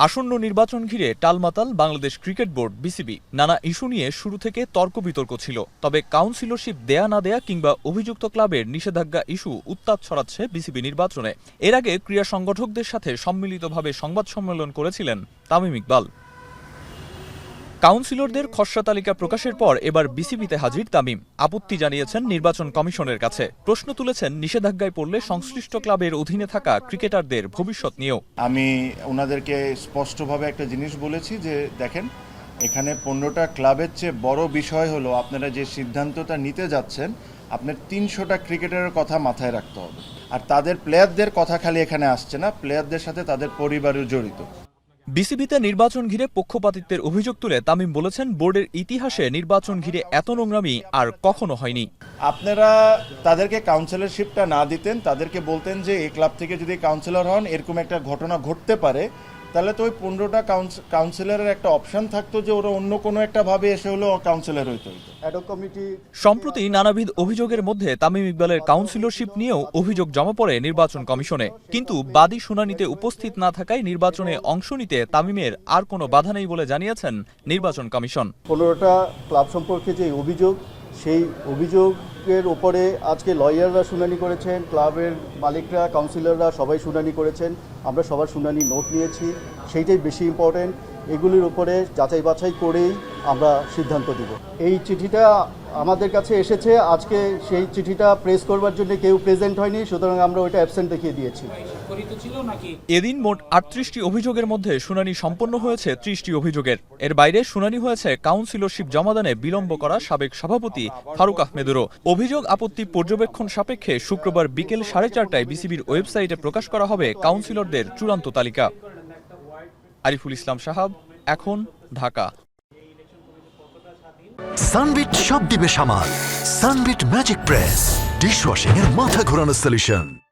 আসন্ন নির্বাচন ঘিরে টালমাতাল বাংলাদেশ ক্রিকেট বোর্ড বিসিবি। নানা ইস্যু নিয়ে শুরু থেকে তর্ক বিতর্ক ছিল, তবে কাউন্সিলরশিপ দেয়া না দেয়া কিংবা অভিযুক্ত ক্লাবের নিষেধাজ্ঞা ইস্যু উত্তাপ ছড়াচ্ছে বিসিবি নির্বাচনে। এর আগে ক্রীড়া সংগঠকদের সাথে সম্মিলিতভাবে সংবাদ সম্মেলন করেছিলেন তামিম ইকবাল। কাউন্সিলরদের খসড়া তালিকা প্রকাশের পর এবার বিসিবিতে হাজির তামিম। আপত্তি জানিয়েছেন নির্বাচন কমিশনের কাছে। প্রশ্ন তুলেছেন নিষেধাজ্ঞায় পড়লে সংশ্লিষ্ট ক্লাবের অধীনে থাকা ক্রিকেটারদের ভবিষ্যৎ নিয়েও। আমি ওনাদেরকে স্পষ্টভাবে একটা জিনিস বলেছি যে দেখেন, এখানে 15টা ক্লাবের চেয়ে বড় বিষয় হলো আপনারা যে সিদ্ধান্তটা নিতে যাচ্ছেন, আপনার 300টা ক্রিকেটারের কথা মাথায় রাখতে হবে। আর তাদের প্লেয়ারদের কথা খালি এখানে আসছে না, প্লেয়ারদের সাথে তাদের পরিবারও জড়িত। বিসিবিতে নির্বাচন ঘিরে পক্ষপাতিত্বের অভিযোগ তুলে তামিম বলেছেন, বোর্ডের ইতিহাসে নির্বাচন ঘিরে এত নোংরামি আর কখনো হয়নি। আপনারা তাদেরকে কাউন্সিলরশিপটা না দিতেন, তাদেরকে বলতেন যে এই ক্লাব থেকে যদি কাউন্সিলর হন এরকম একটা ঘটনা ঘটতে পারে, তাহলে তো ওই 15টা কাউন্সিলরের একটা অপশন থাকতো যে ওরা অন্য কোনো একটা ভাবে এসে হলো কাউন্সিলর হইতো। সম্প্রতি নানাবিধ অভিযোগের মধ্যে তামিম ইকবালের কাউন্সিলরশিপ নিয়েও অভিযোগ জমা পড়ে নির্বাচন কমিশনে। কিন্তু বাদী শুনানিতে উপস্থিত না থাকায় নির্বাচনে অংশ নিতে তামিমের আর কোনো বাধা নেই বলে জানিয়েছেন নির্বাচন কমিশন। 15টা ক্লাব সম্পর্কে যে অভিযোগ, সেই অভিযোগের উপরে আজকে লয়াররা শুনানি করেছেন, ক্লাবের মালিকরা, কাউন্সিলররা সবাই শুনানি করেছেন। আমরা সবার শুনানি নোট নিয়েছি, সেইটাই বেশি ইম্পর্টেন্ট। এগুলির উপরে যাচাই বাছাই করেই আমরা সিদ্ধান্ত দিব। এই চিঠিটা আমাদের কাছে এসেছে, আজকে সেই চিঠিটা প্রেস করবার জন্য কেউ প্রেজেন্ট হয়নি, সুতরাং আমরা ওইটা অ্যাবসেন্ট দেখিয়ে দিয়েছি। এদিন মোট 38টি অভিযোগের মধ্যে শুনানি সম্পন্ন হয়েছে 30টি অভিযোগের। এর বাইরে শুনানি হয়েছে কাউন্সিলরশিপ জমাদানে বিলম্ব করা সাবেক সভাপতি ফারুক আহমেদেরও। অভিযোগ আপত্তি পর্যবেক্ষণ সাপেক্ষে শুক্রবার বিকেল 4:30টায় বিসিবির ওয়েবসাইটে প্রকাশ করা হবে কাউন্সিলরদের চূড়ান্ত তালিকা। আরিফুল ইসলাম সাহাব, এখন, ঢাকা। সানবিট সব দিবে সামাল। সানবিট ম্যাজিক প্রেস ডিশওয়াশিং এর মাথা ঘোরানো সলিউশন।